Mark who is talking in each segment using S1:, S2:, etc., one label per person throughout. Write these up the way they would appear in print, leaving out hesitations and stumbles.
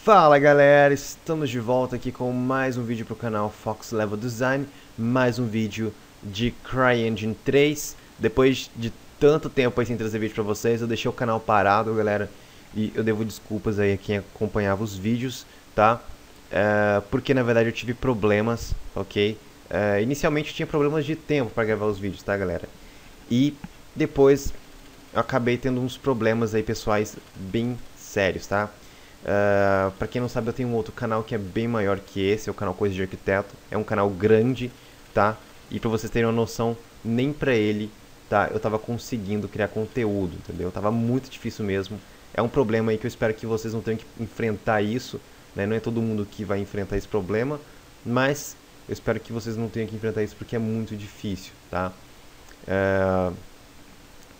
S1: Fala galera, estamos de volta aqui com mais um vídeo para o canal Fox Level Design, mais um vídeo de CryEngine 3. Depois de tanto tempo aí sem trazer vídeo para vocês, eu deixei o canal parado, galera, e eu devo desculpas aí a quem acompanhava os vídeos, tá? Porque na verdade eu tive problemas, ok? Inicialmente eu tinha problemas de tempo para gravar os vídeos, tá galera? E depois eu acabei tendo uns problemas aí pessoais bem sérios, tá? Pra quem não sabe, eu tenho um outro canal que é bem maior que esse, é o canal Coisa de Arquiteto. É um canal grande, tá? E pra vocês terem uma noção, nem pra ele, tá? Eu tava conseguindo criar conteúdo, entendeu? Tava muito difícil mesmo. É um problema aí que eu espero que vocês não tenham que enfrentar isso, né? Não é todo mundo que vai enfrentar esse problema, mas eu espero que vocês não tenham que enfrentar isso porque é muito difícil, tá?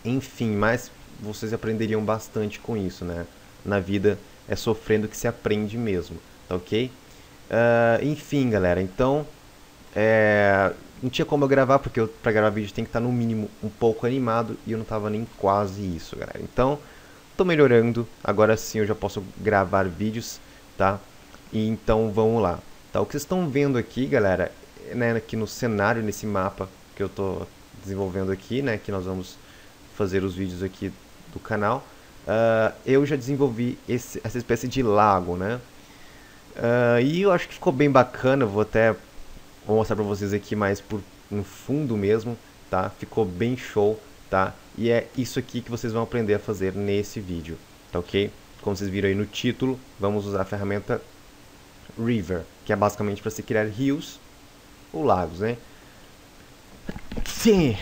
S1: Enfim, mas vocês aprenderiam bastante com isso, né? Na vida é sofrendo que se aprende mesmo, tá ok? Enfim, galera, então não tinha como eu gravar, porque pra gravar vídeo tem que estar no mínimo um pouco animado e eu não tava nem quase isso, galera. Então, tô melhorando, agora sim eu já posso gravar vídeos, tá? E então vamos lá. Tá, o que vocês estão vendo aqui, galera, né, aqui no cenário, nesse mapa que eu tô desenvolvendo aqui, né, que nós vamos fazer os vídeos aqui do canal. Eu já desenvolvi essa espécie de lago, né? E eu acho que ficou bem bacana, vou mostrar pra vocês aqui mais no fundo mesmo, tá? Ficou bem show, tá? E é isso aqui que vocês vão aprender a fazer nesse vídeo, tá ok? Como vocês viram aí no título, vamos usar a ferramenta River, que é basicamente para se criar rios ou lagos, né? Sim!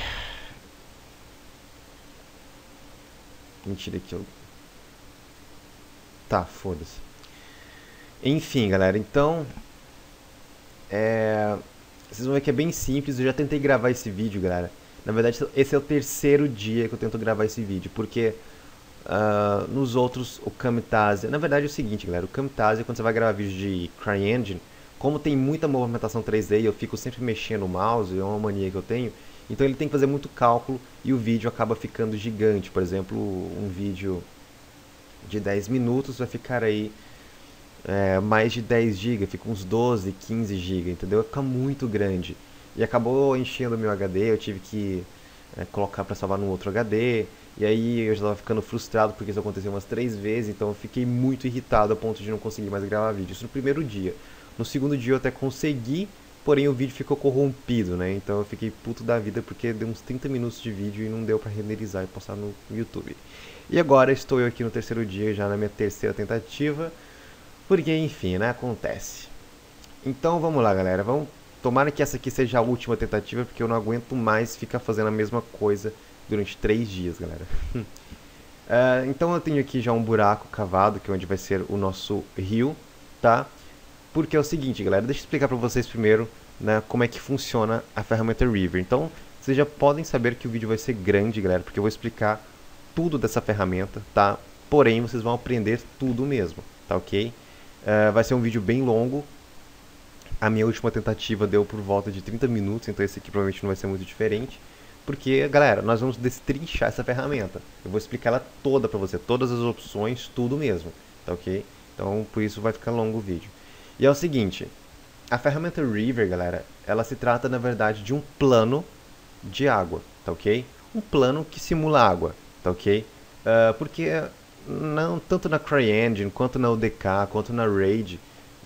S1: Mentira que eu... Tá, foda-se. Enfim, galera, então vocês vão ver que é bem simples. Eu já tentei gravar esse vídeo, galera. Na verdade, esse é o terceiro dia que eu tento gravar esse vídeo, porque nos outros, o Camtasia... Na verdade é o seguinte, galera, o Camtasia, quando você vai gravar vídeo de CryEngine, como tem muita movimentação 3D e eu fico sempre mexendo o mouse, é uma mania que eu tenho, então ele tem que fazer muito cálculo e o vídeo acaba ficando gigante. Por exemplo, um vídeo de 10 minutos vai ficar aí mais de 10 GB, fica uns 12, 15 GB, entendeu? Fica muito grande. E acabou enchendo o meu HD, eu tive que colocar para salvar num outro HD, e aí eu já estava ficando frustrado porque isso aconteceu umas 3 vezes, então eu fiquei muito irritado a ponto de não conseguir mais gravar vídeo. Isso no primeiro dia. No segundo dia eu até consegui, porém o vídeo ficou corrompido, né? Então eu fiquei puto da vida porque deu uns 30 minutos de vídeo e não deu para renderizar e postar no YouTube. E agora estou eu aqui no terceiro dia, já na minha terceira tentativa, porque enfim, né, acontece. Então vamos lá, galera, tomara que essa aqui seja a última tentativa, porque eu não aguento mais ficar fazendo a mesma coisa durante 3 dias, galera. Então eu tenho aqui já um buraco cavado, que é onde vai ser o nosso rio, tá? Porque é o seguinte, galera, deixa eu explicar pra vocês primeiro, né, como é que funciona a ferramenta River. Então, vocês já podem saber que o vídeo vai ser grande, galera, porque eu vou explicar tudo dessa ferramenta, tá? Porém, vocês vão aprender tudo mesmo, tá ok? Vai ser um vídeo bem longo. A minha última tentativa deu por volta de 30 minutos, então esse aqui provavelmente não vai ser muito diferente. Porque, galera, nós vamos destrinchar essa ferramenta. Eu vou explicar ela toda pra você, todas as opções, tudo mesmo, tá ok? Então, por isso vai ficar longo o vídeo. E é o seguinte, a ferramenta River, galera, ela se trata, na verdade, de um plano de água, tá ok? Um plano que simula água, tá ok? Porque não, tanto na CryEngine, quanto na UDK, quanto na Raid,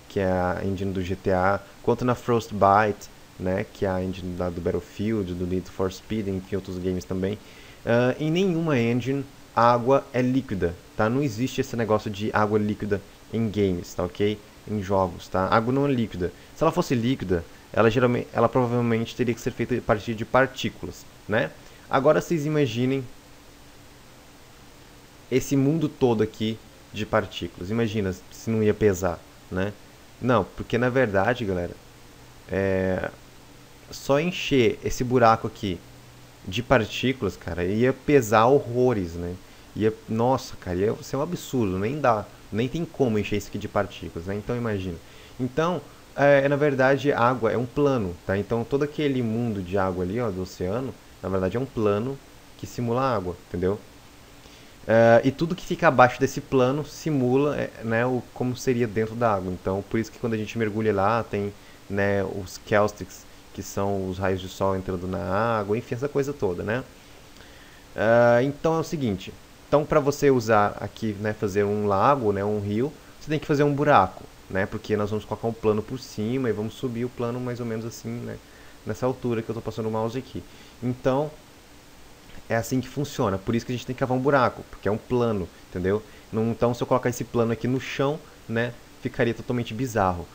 S1: que é a engine do GTA, quanto na Frostbite, né, que é a engine do Battlefield, do Need for Speed, enfim, outros games também, em nenhuma engine água é líquida, tá? Não existe esse negócio de água líquida em games, tá ok? Em jogos, tá? Água não é líquida. Se ela fosse líquida, ela provavelmente teria que ser feita a partir de partículas, né? Agora vocês imaginem esse mundo todo aqui de partículas. Imagina se não ia pesar, né? Não, porque na verdade, galera, só encher esse buraco aqui de partículas, cara, ia pesar horrores, né? Nossa, cara, ia ser um absurdo, nem dá, nem tem como encher isso aqui de partículas, né? Então imagina. Então, na verdade, água é um plano, tá? Então todo aquele mundo de água ali, ó, do oceano, na verdade é um plano que simula água, entendeu? E tudo que fica abaixo desse plano simula, né, como seria dentro da água. Então, por isso que quando a gente mergulha lá, tem, né, os caustics, que são os raios de sol entrando na água, enfim, essa coisa toda, né? Então é o seguinte, então para você usar aqui, né, fazer um lago, né, um rio, você tem que fazer um buraco, né, porque nós vamos colocar um plano por cima e vamos subir o plano mais ou menos assim, né, nessa altura que eu estou passando o mouse aqui. Então é assim que funciona, por isso que a gente tem que cavar um buraco, porque é um plano, entendeu? Então se eu colocar esse plano aqui no chão, né, ficaria totalmente bizarro.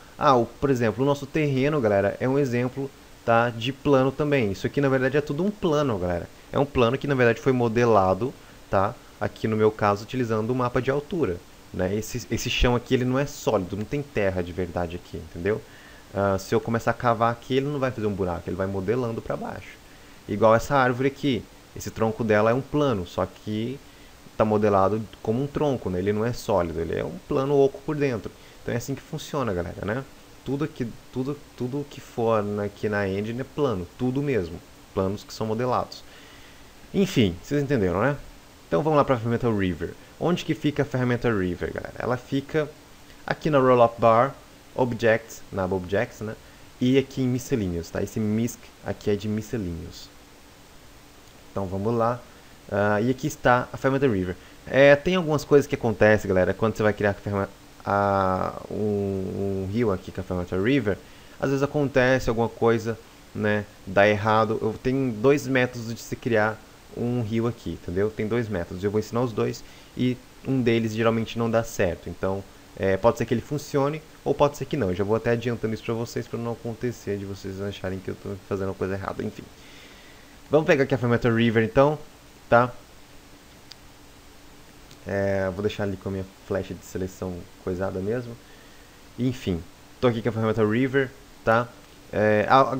S1: Por exemplo, o nosso terreno, galera, é um exemplo, tá, de plano também. Isso aqui na verdade é tudo um plano, galera. É um plano que na verdade foi modelado, tá, aqui no meu caso utilizando o mapa de altura, né? Esse chão aqui ele não é sólido, não tem terra de verdade aqui, entendeu? Se eu começar a cavar aqui, ele não vai fazer um buraco, ele vai modelando para baixo. Igual essa árvore aqui. Esse tronco dela é um plano, só que está modelado como um tronco, né? Ele não é sólido, ele é um plano oco por dentro. Então é assim que funciona, galera, né? Tudo que for aqui na engine é plano, tudo mesmo. Planos que são modelados. Enfim, vocês entenderam, né? Então vamos lá para a ferramenta River. Onde que fica a ferramenta River, galera? Ela fica aqui na Rollup Bar, Objects, na aba Objects, né? E aqui em Miscellaneous, tá? Esse MISC aqui é de Miscellaneous. Então vamos lá. E aqui está a ferramenta River. Tem algumas coisas que acontecem, galera, quando você vai criar um rio aqui com a ferramenta River. Às vezes acontece alguma coisa, né, dá errado. Eu tenho dois métodos de se criar um rio aqui, entendeu? Tem dois métodos, eu vou ensinar os dois e um deles geralmente não dá certo. Então pode ser que ele funcione ou pode ser que não. Eu já vou até adiantando isso para vocês para não acontecer de vocês acharem que eu estou fazendo a coisa errada. Enfim. Vamos pegar aqui a ferramenta River então, tá? Vou deixar ali com a minha flecha de seleção coisada mesmo. Enfim, tô aqui com a ferramenta River, tá?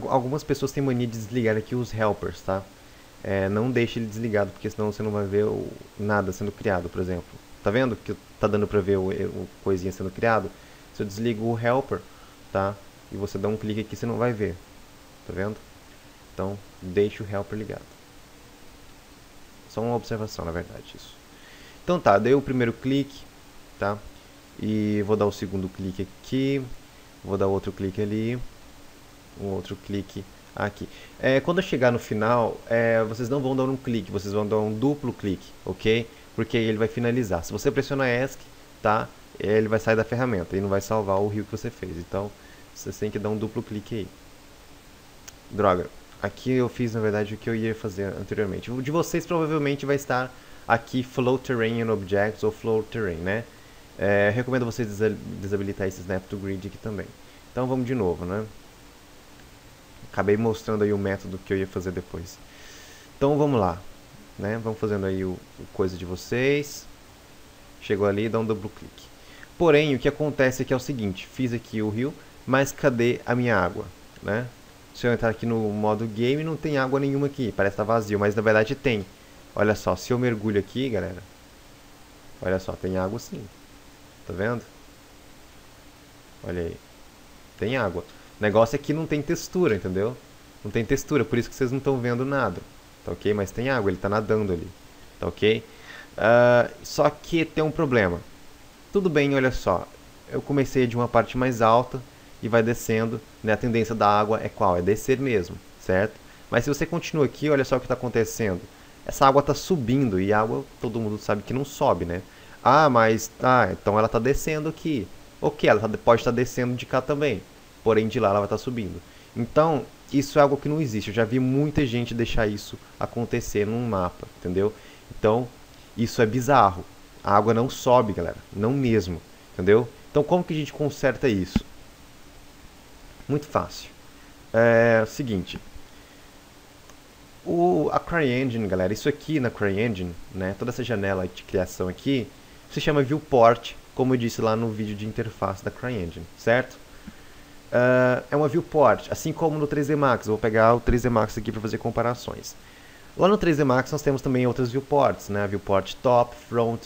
S1: Algumas pessoas têm mania de desligar aqui os helpers, tá? Não deixe ele desligado, porque senão você não vai ver nada sendo criado, por exemplo. Tá vendo que tá dando pra ver o coisinha sendo criado? Se eu desligo o helper, tá? E você dá um clique aqui, você não vai ver. Tá vendo? Então, deixe o helper ligado. Só uma observação, na verdade, isso. Então tá, dei o primeiro clique, tá? E vou dar o segundo clique aqui. Vou dar outro clique ali. Um outro clique aqui. Quando eu chegar no final, vocês não vão dar um clique, vocês vão dar um duplo clique, ok? Porque aí ele vai finalizar. Se você pressionar ESC, tá? Ele vai sair da ferramenta e não vai salvar o rio que você fez. Então, você tem que dar um duplo clique aí. Droga. Aqui eu fiz, na verdade, o que eu ia fazer anteriormente. O de vocês provavelmente vai estar aqui Flow Terrain and Objects ou Flow Terrain, né? Recomendo vocês desabilitar esse Snap to Grid aqui também. Então vamos de novo, né? Acabei mostrando aí o método que eu ia fazer depois. Então vamos lá, né? Vamos fazendo aí o coisa de vocês. Chegou ali, dá um duplo clique. Porém, o que acontece aqui é o seguinte. Fiz aqui o rio, mas cadê a minha água, né? Se eu entrar aqui no modo game, não tem água nenhuma aqui. Parece que tá vazio, mas na verdade tem. Olha só, se eu mergulho aqui, galera. Olha só, tem água sim. Tá vendo? Olha aí. Tem água. O negócio é que não tem textura, entendeu? Não tem textura, por isso que vocês não estão vendo nada. Tá ok? Mas tem água, ele tá nadando ali. Tá ok? Só que tem um problema. Tudo bem, olha só. Eu comecei de uma parte mais alta e vai descendo, né? A tendência da água é qual? É descer mesmo, certo? Mas se você continua aqui, olha só o que está acontecendo. Essa água está subindo e a água, todo mundo sabe que não sobe, né? Então ela está descendo aqui. Ok, ela pode estar descendo de cá também, porém de lá ela vai estar subindo. Então, isso é algo que não existe. Eu já vi muita gente deixar isso acontecer num mapa, entendeu? Então, isso é bizarro. A água não sobe, galera, não mesmo, entendeu? Então, como que a gente conserta isso? Muito fácil. É o seguinte. A CryEngine, galera, isso aqui na CryEngine, né, toda essa janela de criação aqui, se chama Viewport, como eu disse lá no vídeo de interface da CryEngine, certo? É uma Viewport, assim como no 3D Max. Eu vou pegar o 3D Max aqui para fazer comparações. Lá no 3D Max nós temos também outras viewports, né? Viewport Top, Front,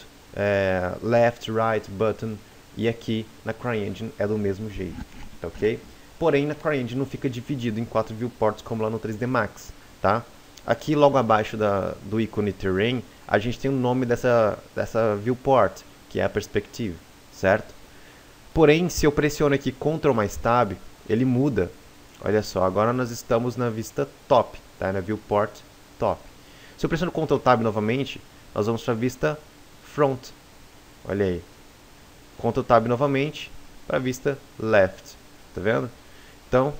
S1: Left, Right, Button, e aqui na CryEngine é do mesmo jeito, tá ok? Porém, na CryEngine não fica dividido em 4 viewports como lá no 3D Max, tá? Aqui logo abaixo do ícone Terrain a gente tem o nome dessa viewport, que é a perspective, certo? Porém, se eu pressiono aqui Ctrl mais Tab, ele muda. Olha só, agora nós estamos na vista top, tá? Na viewport top. Se eu pressiono Ctrl Tab novamente, nós vamos para a vista front. Olha aí. Ctrl Tab novamente para a vista left. Tá vendo? Então,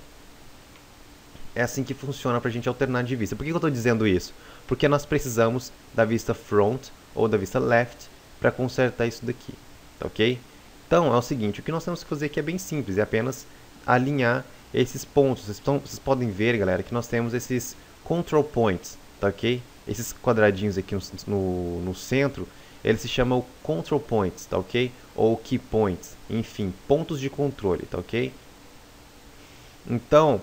S1: é assim que funciona para a gente alternar de vista. Por que eu estou dizendo isso? Porque nós precisamos da vista front ou da vista left para consertar isso daqui. Tá ok? Então, é o seguinte, o que nós temos que fazer aqui é bem simples, é apenas alinhar esses pontos. Vocês podem ver, galera, que nós temos esses control points, tá ok? Esses quadradinhos aqui no centro, eles se chamam control points, tá ok? Ou key points, enfim, pontos de controle, tá ok? Então,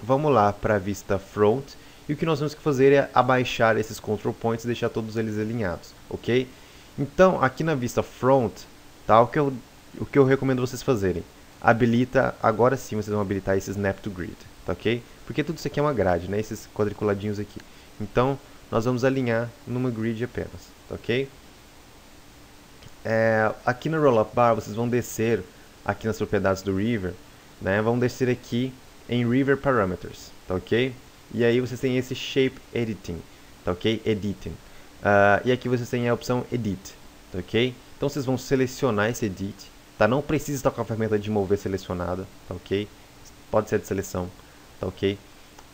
S1: vamos lá para a vista front, e o que nós temos que fazer é abaixar esses control points e deixar todos eles alinhados, ok? Então, aqui na vista front, tá, o que eu recomendo vocês fazerem? Habilita, agora sim vocês vão habilitar esse Snap to Grid, tá ok? Porque tudo isso aqui é uma grade, né? Esses quadriculadinhos aqui. Então, nós vamos alinhar numa grid apenas, tá ok? Aqui no Roll Up Bar, vocês vão descer aqui nas propriedades do River, né? Vão descer aqui em River Parameters, tá ok? E aí vocês têm esse Shape Editing, tá ok? Editing. E aqui vocês têm a opção Edit, tá ok? Então vocês vão selecionar esse Edit, tá? Não precisa estar com a ferramenta de mover selecionada, tá ok? Pode ser de seleção, tá ok?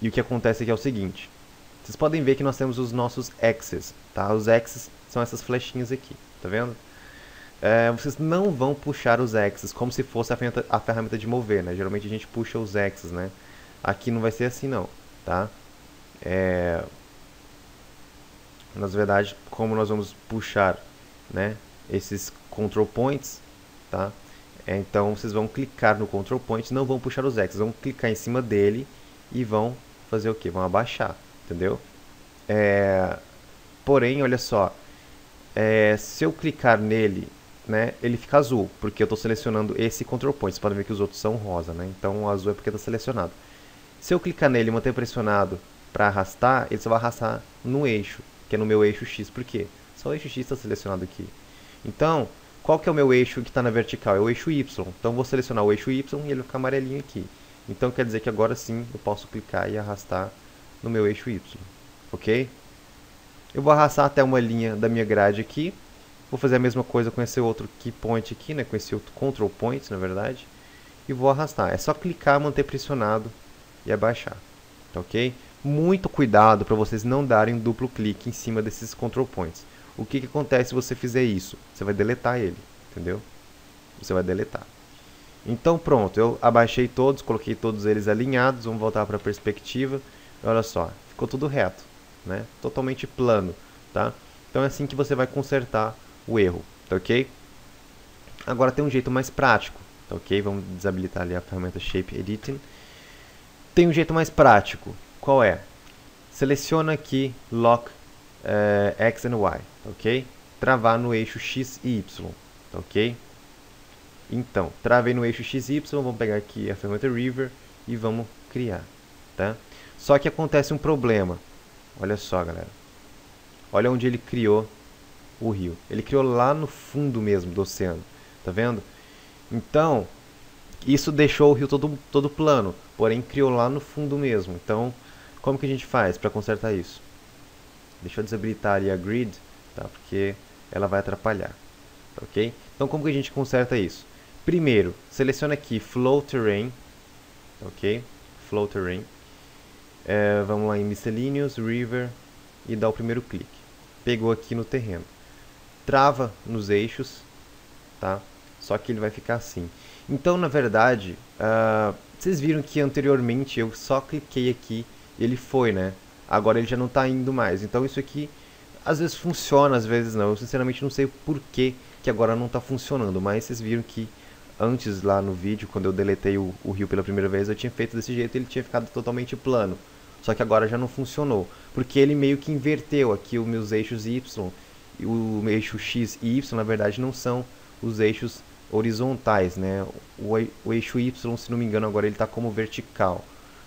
S1: E o que acontece aqui é o seguinte, vocês podem ver que nós temos os nossos axes, tá? Os axes são essas flechinhas aqui, tá vendo? Vocês não vão puxar os axes como se fosse a ferramenta de mover, né? Geralmente a gente puxa os axes, né? Aqui não vai ser assim não, tá? Na verdade, como nós vamos puxar, né, esses control points, tá? Então vocês vão clicar no control point, não vão puxar os axes, vão clicar em cima dele e vão fazer o que? Vão abaixar, entendeu? Porém, olha só, se eu clicar nele, né, ele fica azul, porque eu estou selecionando esse control point. Vocês podem ver que os outros são rosa, né? Então o azul é porque está selecionado. Se eu clicar nele e manter pressionado para arrastar, ele só vai arrastar no eixo, que é no meu eixo X. Por quê? Só o eixo X está selecionado aqui. Então, qual que é o meu eixo que está na vertical? É o eixo Y. Então vou selecionar o eixo Y e ele vai ficar amarelinho aqui. Então quer dizer que agora sim eu posso clicar e arrastar no meu eixo Y. Ok? Eu vou arrastar até uma linha da minha grade aqui. Vou fazer a mesma coisa com esse outro key point aqui, né? Com esse outro control point, na verdade. E vou arrastar. É só clicar, manter pressionado e abaixar. Tá ok? Muito cuidado para vocês não darem duplo clique em cima desses control points. O que acontece se você fizer isso? Você vai deletar ele, entendeu? Você vai deletar. Então pronto, eu abaixei todos, coloquei todos eles alinhados. Vamos voltar para a perspectiva. Olha só, ficou tudo reto, né? Totalmente plano, tá? Então é assim que você vai consertar o erro, tá ok? Agora tem um jeito mais prático, tá ok? Vamos desabilitar ali a ferramenta Shape Editing. Tem um jeito mais prático, qual é? Seleciona aqui Lock X and Y, tá ok? Travar no eixo X e Y, tá ok? Então, travei no eixo X e Y, vamos pegar aqui a ferramenta River e vamos criar, tá? Só que acontece um problema, olha só galera, olha onde ele criou o rio. Ele criou lá no fundo mesmo do oceano, tá vendo? Então, isso deixou o rio todo plano, porém criou lá no fundo mesmo. Então, como que a gente faz para consertar isso? Deixa eu desabilitar ali a grid, tá? Porque ela vai atrapalhar, tá ok? Então, como que a gente conserta isso? Primeiro, seleciona aqui Flow Terrain, ok? Flow Terrain. Vamos lá em Miscellaneous, River e dá o primeiro clique. Pegou aqui no terreno. Trava nos eixos, tá? Só que ele vai ficar assim. Então, na verdade, vocês viram que anteriormente eu só cliquei aqui e ele foi, né? Agora ele já não está indo mais. Então isso aqui, às vezes funciona, às vezes não. Eu sinceramente não sei por que agora não está funcionando. Mas vocês viram que antes lá no vídeo, quando eu deletei o rio pela primeira vez, eu tinha feito desse jeito e ele tinha ficado totalmente plano. Só que agora já não funcionou. Porque ele meio que inverteu aqui os meus eixos Y. E o eixo X e Y, na verdade, não são os eixos horizontais, né? O eixo Y, se não me engano, agora ele está como vertical.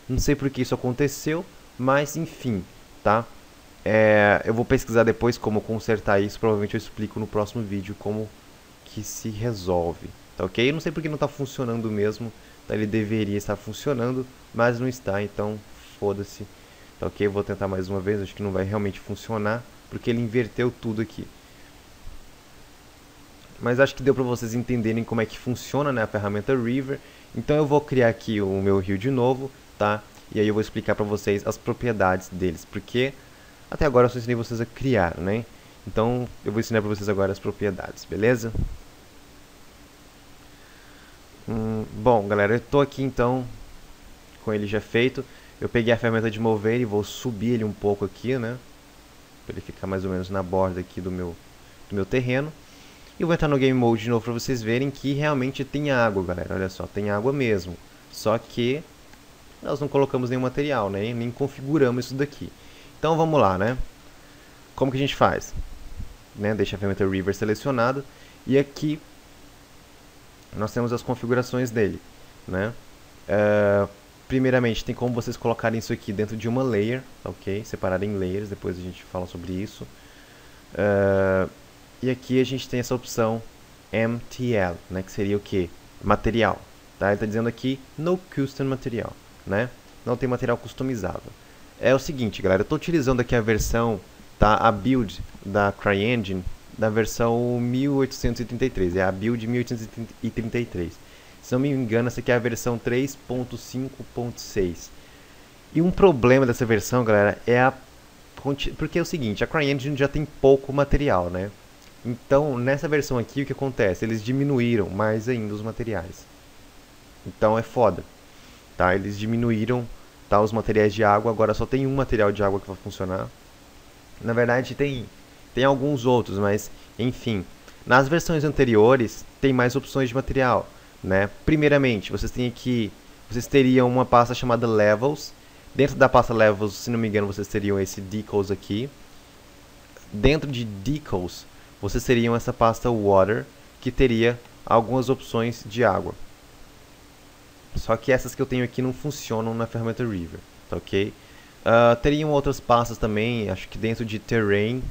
S1: Não sei por que isso aconteceu, mas enfim, tá? Eu vou pesquisar depois como consertar isso, provavelmente eu explico no próximo vídeo como que se resolve, tá ok? Eu não sei porque não está funcionando mesmo, tá? Ele deveria estar funcionando, mas não está, então foda-se, tá ok? Eu vou tentar mais uma vez, acho que não vai realmente funcionar, porque ele inverteu tudo aqui. Mas acho que deu para vocês entenderem como é que funciona, né, a ferramenta River. Então eu vou criar aqui o meu rio de novo, tá? E aí eu vou explicar para vocês as propriedades deles, porque até agora eu só ensinei vocês a criar, né? Então eu vou ensinar para vocês agora as propriedades, beleza? Bom, galera, eu tô aqui então com ele já feito. Eu peguei a ferramenta de mover e vou subir ele um pouco aqui, né? Para ele ficar mais ou menos na borda aqui do meu terreno. E eu vou entrar no Game Mode de novo para vocês verem que realmente tem água, galera. Olha só, tem água mesmo. Só que nós não colocamos nenhum material, né? Nem configuramos isso daqui. Então vamos lá, né? Como que a gente faz? Né? Deixa a ferramenta River selecionada. E aqui nós temos as configurações dele, né? Primeiramente, tem como vocês colocarem isso aqui dentro de uma layer, ok? Separar em layers, depois a gente fala sobre isso. E aqui a gente tem essa opção MTL, né? Que seria o que? Material. Tá? Ele está dizendo aqui No Custom Material, né? Não tem material customizável. É o seguinte, galera, eu estou utilizando aqui a versão, tá? A build da CryEngine da versão 1833, é a build 1833. Se não me engano, essa aqui é a versão 3.5.6. E um problema dessa versão, galera, porque é o seguinte, a CryEngine já tem pouco material, né? Então, nessa versão aqui, o que acontece? Eles diminuíram mais ainda os materiais. Então é foda, tá? Eles diminuíram, tá, os materiais de água, agora só tem um material de água que vai funcionar. Na verdade, tem alguns outros, mas enfim. Nas versões anteriores, tem mais opções de material, né? Primeiramente, vocês teriam uma pasta chamada Levels. Dentro da pasta Levels, se não me engano, vocês teriam esse Decals aqui. Dentro de Decals, vocês teriam essa pasta Water, que teria algumas opções de água. Só que essas que eu tenho aqui não funcionam na ferramenta River, tá ok? Teriam outras pastas também, acho que dentro de Terrain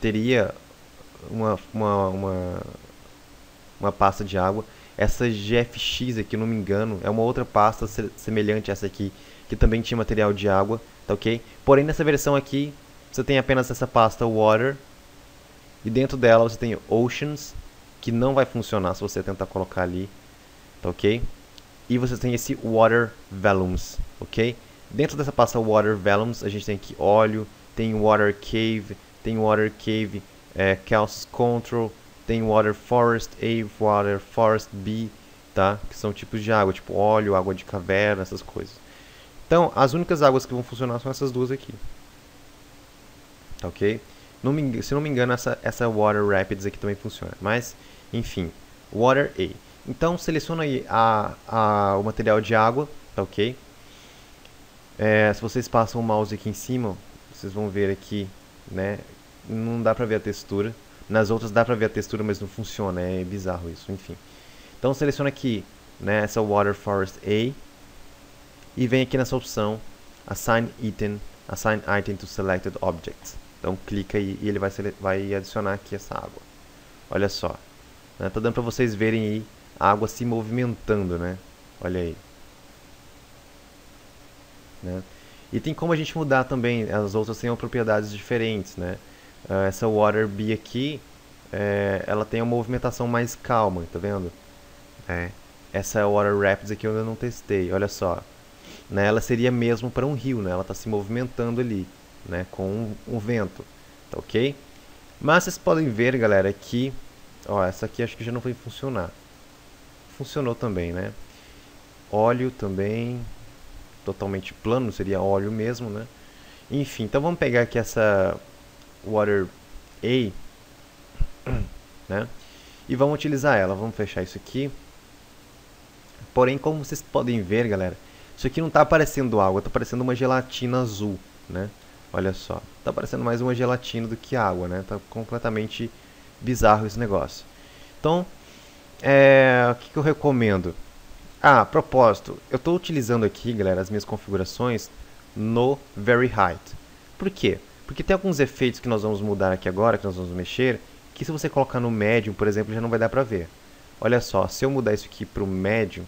S1: teria uma pasta de água. Essa GFX aqui, não me engano, é uma outra pasta semelhante a essa aqui, que também tinha material de água, tá ok? Porém, nessa versão aqui, você tem apenas essa pasta Water, e dentro dela você tem Oceans, que não vai funcionar se você tentar colocar ali, tá ok? E você tem esse Water Volumes, ok? Dentro dessa pasta Water Volumes, a gente tem aqui óleo, tem Water Cave, Calcium Control, tem Water Forest A, Water Forest B, tá? Que são tipos de água, tipo óleo, água de caverna, essas coisas. Então, as únicas águas que vão funcionar são essas duas aqui, tá ok? Se não me engano, essa Water Rapids aqui também funciona, mas, enfim, Water A. Então, seleciona aí o material de água, tá ok? Se vocês passam o mouse aqui em cima, vocês vão ver aqui, né? Não dá pra ver a textura. Nas outras dá pra ver a textura, mas não funciona, é bizarro isso, enfim. Então, seleciona aqui, né, essa Water Forest A, e vem aqui nessa opção, Assign Item to Selected Objects. Então, clica aí e ele vai adicionar aqui essa água. Olha só, né? Tá dando pra vocês verem aí a água se movimentando, né? Olha aí. Né? E tem como a gente mudar também, as outras têm propriedades diferentes, né? Essa Water B aqui, ela tem uma movimentação mais calma, tá vendo? Essa Water Rapids aqui eu ainda não testei, olha só. Né? Ela seria mesmo para um rio, né? Ela está se movimentando ali, né? Com um vento, tá ok? Mas vocês podem ver, galera, que... Ó, essa aqui acho que já não vai funcionar. Funcionou também, né? Óleo também, totalmente plano, seria óleo mesmo, né? Enfim, então vamos pegar aqui essa Water A, né? E vamos utilizar ela. Vamos fechar isso aqui. Porém, como vocês podem ver, galera, isso aqui não está aparecendo água, está parecendo uma gelatina azul, né? Olha só, está parecendo mais uma gelatina do que água, né? Tá completamente bizarro esse negócio. Então, o que eu recomendo? A propósito, eu estou utilizando aqui, galera, as minhas configurações no Very Height. Por quê? Porque tem alguns efeitos que nós vamos mudar aqui agora, que nós vamos mexer, que se você colocar no médium, por exemplo, já não vai dar pra ver. Olha só, se eu mudar isso aqui pro médium,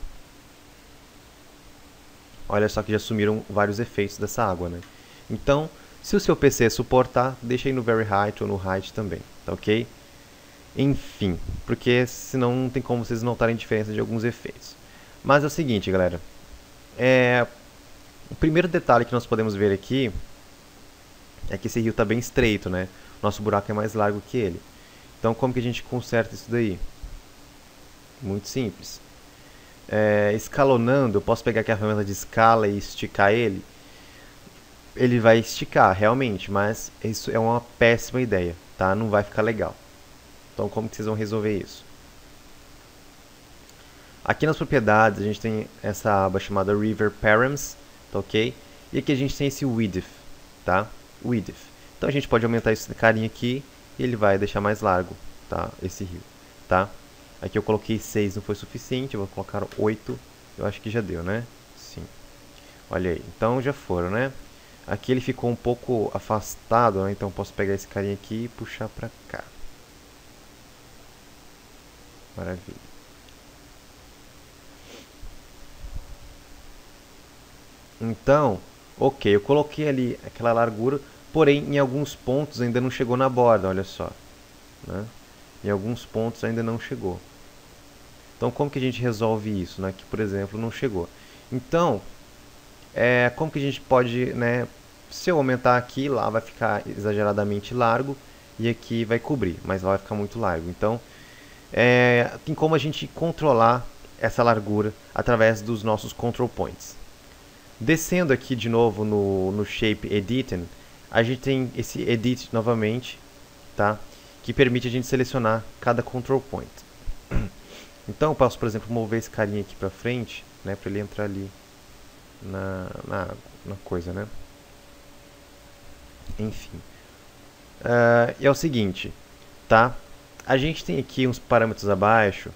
S1: olha só que já sumiram vários efeitos dessa água, né? Então, se o seu PC suportar, deixa aí no Very Height ou no Height também, tá ok? Enfim, porque senão não tem como vocês notarem diferença de alguns efeitos. Mas é o seguinte, galera. O primeiro detalhe que nós podemos ver aqui é que esse rio está bem estreito, né? Nosso buraco é mais largo que ele. Então, como que a gente conserta isso daí? Muito simples. Escalonando, eu posso pegar aqui a ferramenta de escala e esticar ele. Ele vai esticar, realmente, mas isso é uma péssima ideia, tá? Não vai ficar legal. Então, como que vocês vão resolver isso? Aqui nas propriedades, a gente tem essa aba chamada River Params, tá ok? E aqui a gente tem esse Width, tá? Width. Então, a gente pode aumentar esse carinha aqui e ele vai deixar mais largo, tá? Esse rio, tá? Aqui eu coloquei 6, não foi suficiente, eu vou colocar 8, eu acho que já deu, né? Sim. Olha aí, então já foram, né? Aqui ele ficou um pouco afastado, né? Então eu posso pegar esse carinha aqui e puxar pra cá. Maravilha. Então, ok, eu coloquei ali aquela largura, porém em alguns pontos ainda não chegou na borda, olha só, né? Em alguns pontos ainda não chegou. Então, como que a gente resolve isso, né? Que, por exemplo, não chegou. Então, como que a gente pode, né? Se eu aumentar aqui, lá vai ficar exageradamente largo e aqui vai cobrir, mas lá vai ficar muito largo. Então, tem como a gente controlar essa largura através dos nossos control points. Descendo aqui de novo no Shape Editing, a gente tem esse Edit novamente, tá? Que permite a gente selecionar cada control point. Então eu posso, por exemplo, mover esse carinha aqui pra frente, né? Pra ele entrar ali na coisa, né? Enfim. É o seguinte, tá? A gente tem aqui uns parâmetros abaixo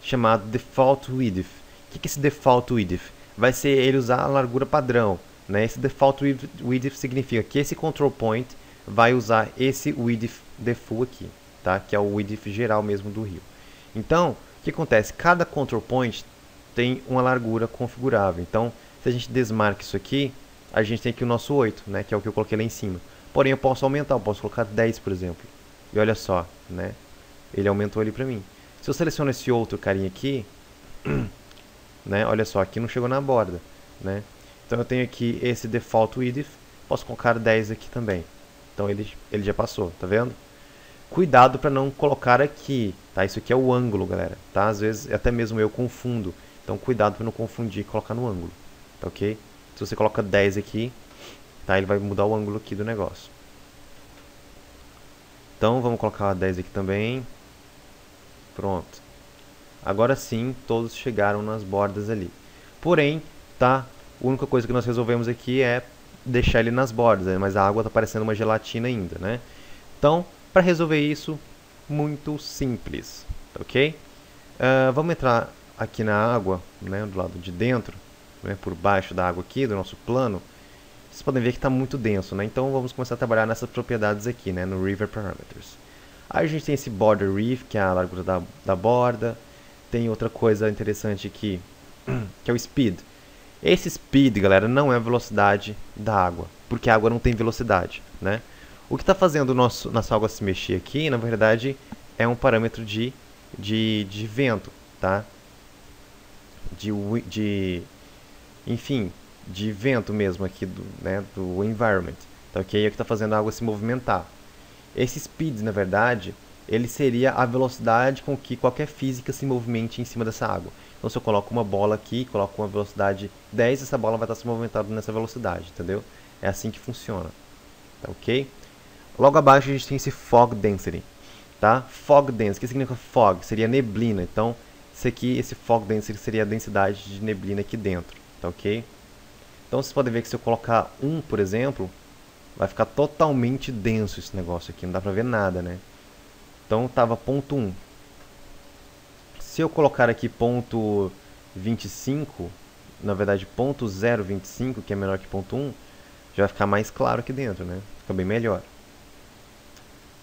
S1: chamado Default Width. O que é esse Default Width? Vai ser ele usar a largura padrão, né? Esse Default Width significa que esse Control Point vai usar esse Width Default aqui, tá? Que é o Width geral mesmo do rio. Então, o que acontece? Cada Control Point tem uma largura configurável. Então, se a gente desmarca isso aqui, a gente tem aqui o nosso 8, né? Que é o que eu coloquei lá em cima. Porém, eu posso aumentar, eu posso colocar 10, por exemplo. E olha só, né? Ele aumentou ali pra mim. Se eu seleciono esse outro carinha aqui, né? Olha só, aqui não chegou na borda, né? Então eu tenho aqui esse Default Width, posso colocar 10 aqui também. Então ele já passou, tá vendo? Cuidado para não colocar aqui, tá? Isso aqui é o ângulo, galera, tá? Às vezes até mesmo eu confundo. Então cuidado para não confundir e colocar no ângulo, tá ok? Se você coloca 10 aqui, tá? Ele vai mudar o ângulo aqui do negócio. Então vamos colocar 10 aqui também. Pronto. Agora sim, todos chegaram nas bordas ali. Porém, tá? A única coisa que nós resolvemos aqui é deixar ele nas bordas, né? Mas a água está parecendo uma gelatina ainda, né? Então, para resolver isso, muito simples, tá ok? Vamos entrar aqui na água, né? Do lado de dentro, né? Por baixo da água aqui, do nosso plano. Vocês podem ver que está muito denso, né? Então vamos começar a trabalhar nessas propriedades aqui, né? No River Parameters. Aí a gente tem esse Border Reef, que é a largura da borda. Tem outra coisa interessante aqui, que é o Speed. Esse Speed, galera, não é a velocidade da água, porque a água não tem velocidade, né? O que está fazendo nossa água se mexer aqui, na verdade, é um parâmetro de vento, tá? Enfim, de vento mesmo aqui, do environment, tá ok? É o que está fazendo a água se movimentar. Esse Speed, na verdade, ele seria a velocidade com que qualquer física se movimente em cima dessa água. Então, se eu coloco uma bola aqui, coloco uma velocidade 10, essa bola vai estar se movimentando nessa velocidade, entendeu? É assim que funciona, tá ok? Logo abaixo a gente tem esse Fog Density, tá? Fog Density, o que significa fog? Seria neblina, então esse Fog Density seria a densidade de neblina aqui dentro, tá ok? Então, vocês podem ver que se eu colocar 1, por exemplo, vai ficar totalmente denso esse negócio aqui, não dá pra ver nada, né? Então estava ponto 1. Se eu colocar aqui ponto 25, na verdade ponto 025, que é menor que ponto 1, Já vai ficar mais claro aqui dentro, né? Fica bem melhor.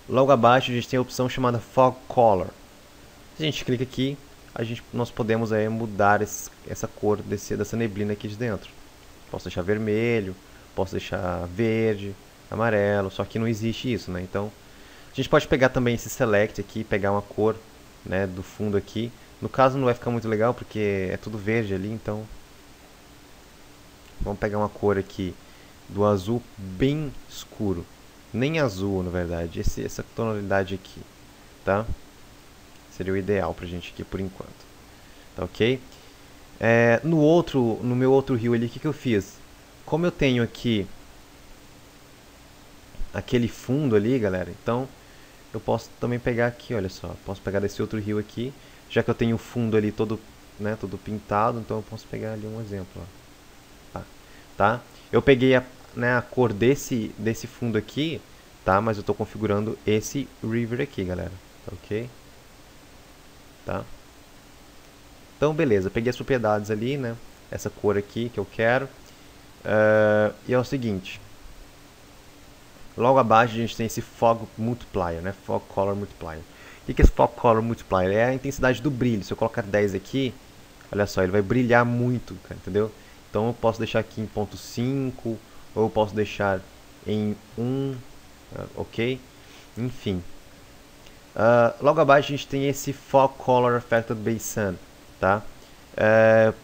S1: Logo abaixo a gente tem a opção chamada Fog Color. Se a gente clica aqui, nós podemos aí mudar essa cor dessa neblina aqui de dentro. Posso deixar vermelho, posso deixar verde, amarelo, só que não existe isso, né? Então, a gente pode pegar também esse Select aqui, pegar uma cor, né, do fundo aqui. No caso não vai ficar muito legal porque é tudo verde ali, então vamos pegar uma cor aqui do azul bem escuro. Nem azul, na verdade, essa tonalidade aqui, tá? Seria o ideal pra gente aqui por enquanto. Tá ok? No meu outro rio ali, o que eu fiz? Como eu tenho aqui aquele fundo ali, galera, então eu posso também pegar aqui, olha só. Posso pegar desse outro rio aqui, já que eu tenho o fundo ali todo, né, todo pintado, então eu posso pegar ali um exemplo, ó. Tá? Eu peguei a cor desse fundo aqui, tá? Mas eu estou configurando esse river aqui, galera. Ok? Tá? Então, beleza. Peguei as propriedades ali, né? Essa cor aqui que eu quero. E é o seguinte. Logo abaixo a gente tem esse Fog Multiplier, né? Fog Color Multiplier. O que é esse Fog Color Multiplier? É a intensidade do brilho. Se eu colocar 10 aqui, olha só, ele vai brilhar muito, cara, entendeu? Então eu posso deixar aqui em 0.5, ou eu posso deixar em 1, ok? Enfim. Logo abaixo a gente tem esse Fog Color Affected by Sun, tá?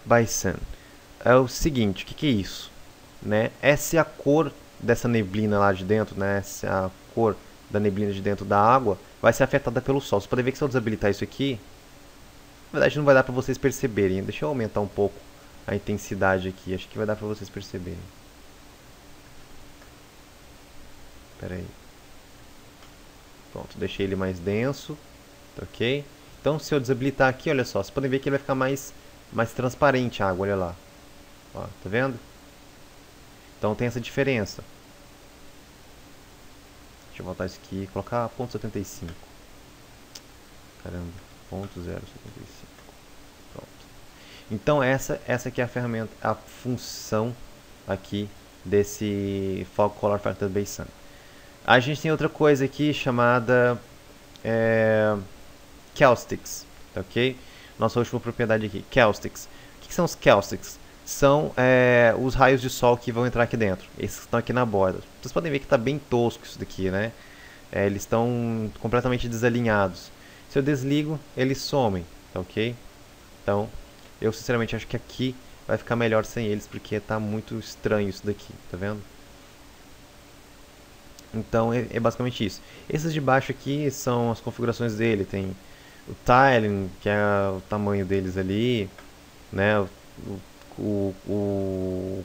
S1: By Sun. É o seguinte, o que é isso? Né? Essa é a cor dessa neblina lá de dentro, né? Essa é a cor da neblina de dentro da água, vai ser afetada pelo sol. Você pode ver que se eu desabilitar isso aqui, na verdade não vai dar pra vocês perceberem. Deixa eu aumentar um pouco a intensidade aqui, acho que vai dar pra vocês perceberem. Pera aí. Pronto, deixei ele mais denso, tá ok? Então se eu desabilitar aqui, olha só, vocês podem ver que ele vai ficar mais transparente a água, olha lá. Ó, tá vendo? Então tem essa diferença. Deixa eu voltar isso aqui e colocar 0.75. Caramba, 0.075. Pronto. Então essa aqui é a ferramenta, a função aqui desse Fog Color Affected by Sun. A gente tem outra coisa aqui chamada Caustics, ok? Nossa última propriedade aqui, Caustics. O que são os Caustics? São os raios de sol que vão entrar aqui dentro. Esses que estão aqui na borda. Vocês podem ver que está bem tosco isso daqui, né? Eles estão completamente desalinhados. Se eu desligo, eles somem, tá ok? Então, eu sinceramente acho que aqui vai ficar melhor sem eles, porque está muito estranho isso daqui, tá vendo? Então é basicamente isso. Esses de baixo aqui são as configurações dele. Tem o tiling, que é o tamanho deles ali, né? O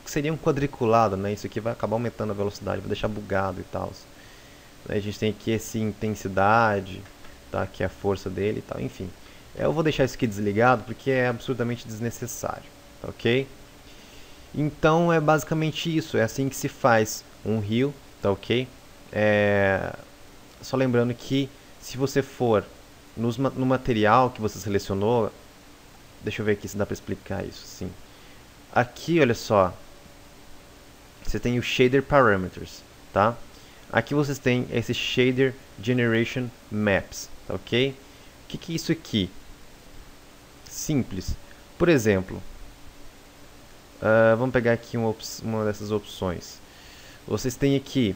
S1: que seria um quadriculado, né? Isso aqui vai acabar aumentando a velocidade, vai deixar bugado e tal. A gente tem aqui essa intensidade, tá? Que é a força dele e tal, enfim. Eu vou deixar isso aqui desligado porque é absurdamente desnecessário, tá ok? Então é basicamente isso, é assim que se faz um rio, tá ok? Só lembrando que se você for no material que você selecionou, deixa eu ver aqui se dá para explicar isso, sim. Aqui, olha só, você tem o Shader Parameters, tá? Aqui vocês têm esse Shader Generation Maps, tá ok? O que é isso aqui? Simples. Por exemplo, vamos pegar aqui uma dessas opções. Vocês têm aqui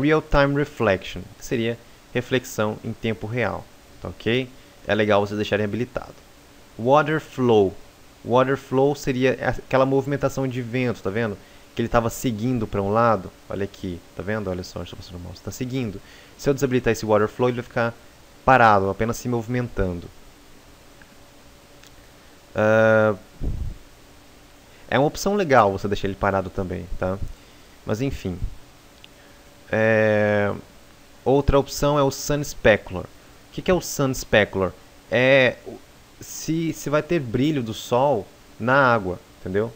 S1: Real Time Reflection, que seria reflexão em tempo real, tá ok? É legal vocês deixarem habilitado. Water Flow. Water Flow seria aquela movimentação de vento, tá vendo? Que ele estava seguindo para um lado. Olha aqui, tá vendo? Olha só, deixa eu passar no mouse. Está seguindo. Se eu desabilitar esse Water Flow, ele vai ficar parado, apenas se movimentando. É uma opção legal você deixar ele parado também, tá? Mas enfim. Outra opção é o Sun Specular. O que é o Sun Specular? Se vai ter brilho do sol na água, entendeu?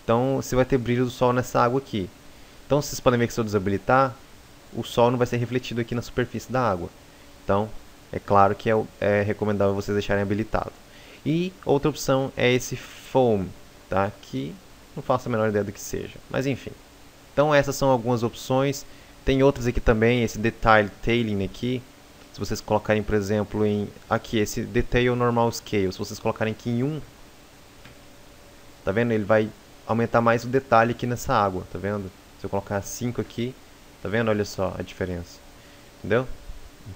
S1: Então, se vai ter brilho do sol nessa água aqui. Então, vocês podem ver que se eu desabilitar, o sol não vai ser refletido aqui na superfície da água. Então, é claro que é recomendável vocês deixarem habilitado. E outra opção é esse Foam, tá? Que não faço a menor ideia do que seja, mas enfim. Então essas são algumas opções. Tem outras aqui também, esse Detail Tailing aqui. Se vocês colocarem, por exemplo, em aqui, esse Detail Normal Scale, se vocês colocarem aqui em 1, tá vendo? Ele vai aumentar mais o detalhe aqui nessa água, tá vendo? Se eu colocar 5 aqui, tá vendo? Olha só a diferença, entendeu?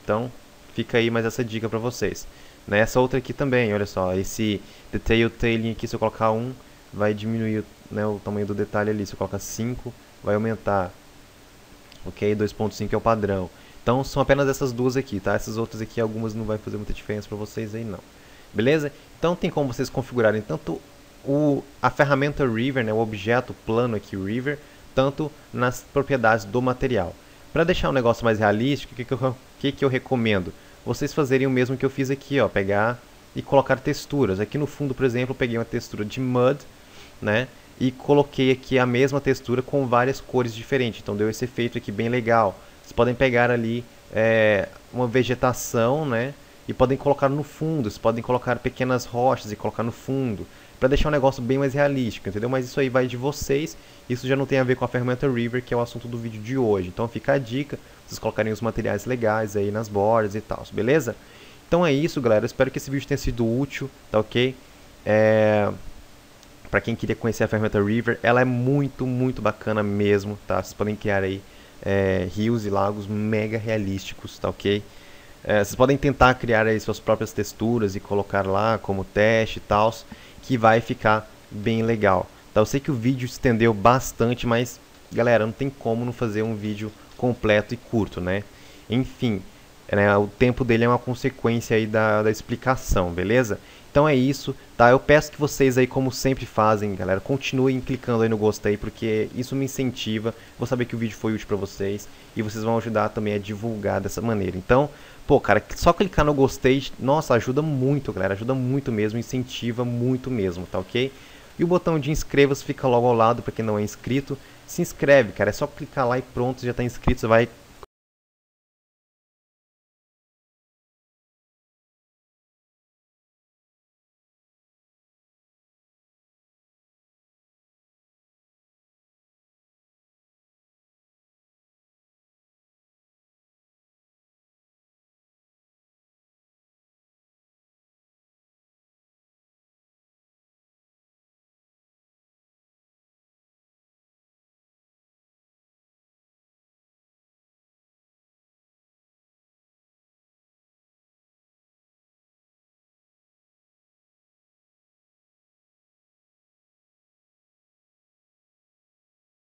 S1: Então, fica aí mais essa dica pra vocês. Nessa outra aqui também, olha só, esse Detail Tailing aqui, se eu colocar 1, vai diminuir, né, o tamanho do detalhe ali. Se eu colocar 5, vai aumentar. Ok? 2.5 é o padrão. Então, são apenas essas duas aqui, tá? Essas outras aqui, algumas não vai fazer muita diferença pra vocês aí, não. Beleza? Então, tem como vocês configurarem tanto a ferramenta River, né, o objeto plano aqui, River, tanto nas propriedades do material. Para deixar o negócio mais realístico, o que eu recomendo? Vocês fazerem o mesmo que eu fiz aqui, ó, pegar e colocar texturas. Aqui no fundo, por exemplo, eu peguei uma textura de mud, né, e coloquei aqui a mesma textura com várias cores diferentes. Então deu esse efeito aqui bem legal. Vocês podem pegar ali uma vegetação, né, e podem colocar no fundo. Vocês podem colocar pequenas rochas e colocar no fundo, para deixar o negócio bem mais realístico, entendeu? Mas isso aí vai de vocês. Isso já não tem a ver com a ferramenta River, que é o assunto do vídeo de hoje. Então fica a dica, vocês colocarem os materiais legais aí nas bordas e tal, beleza? Então é isso, galera. Eu espero que esse vídeo tenha sido útil, tá ok? Para quem queria conhecer a ferramenta River, ela é muito, muito bacana mesmo, tá? Vocês podem criar aí rios e lagos mega realísticos, tá ok? Vocês podem tentar criar aí suas próprias texturas e colocar lá como teste e tal, que vai ficar bem legal. Tá? Eu sei que o vídeo estendeu bastante, mas galera, não tem como não fazer um vídeo completo e curto, né? Enfim, né, o tempo dele é uma consequência aí da explicação, beleza? Então é isso, tá? Eu peço que vocês aí, como sempre fazem, galera, continuem clicando aí no gostei, porque isso me incentiva, vou saber que o vídeo foi útil pra vocês, e vocês vão ajudar também a divulgar dessa maneira. Então, pô, cara, só clicar no gostei, nossa, ajuda muito, galera, ajuda muito mesmo, incentiva muito mesmo, tá ok? E o botão de inscreva-se fica logo ao lado, pra quem não é inscrito, se inscreve, cara, é só clicar lá e pronto, já tá inscrito, você vai